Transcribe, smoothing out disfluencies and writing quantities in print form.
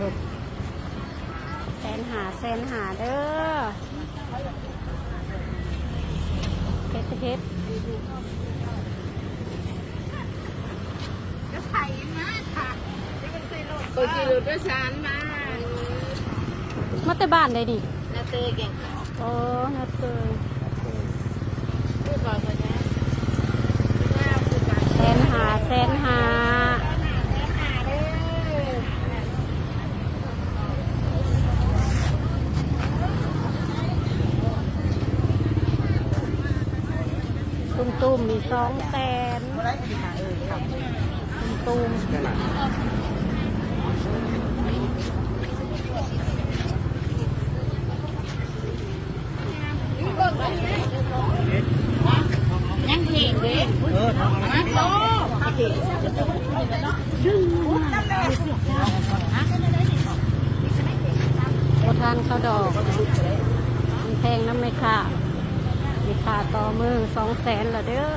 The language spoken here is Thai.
แสนหาเด้อเพชรก็ไข่มาค่ะตัวจีรุด้วยสารมามาแต่บ้านได้ดินาเตยเก่งโอ้นาเตยพูดก่อนคนนี้แสนหาตุ้มมี200,000ตุ้มยังเห็นเลยมาโตโบทานข้าวดอกมันแพงน้ำไม่ค่ะมีค่าต่อมือ200,000ละเด้อ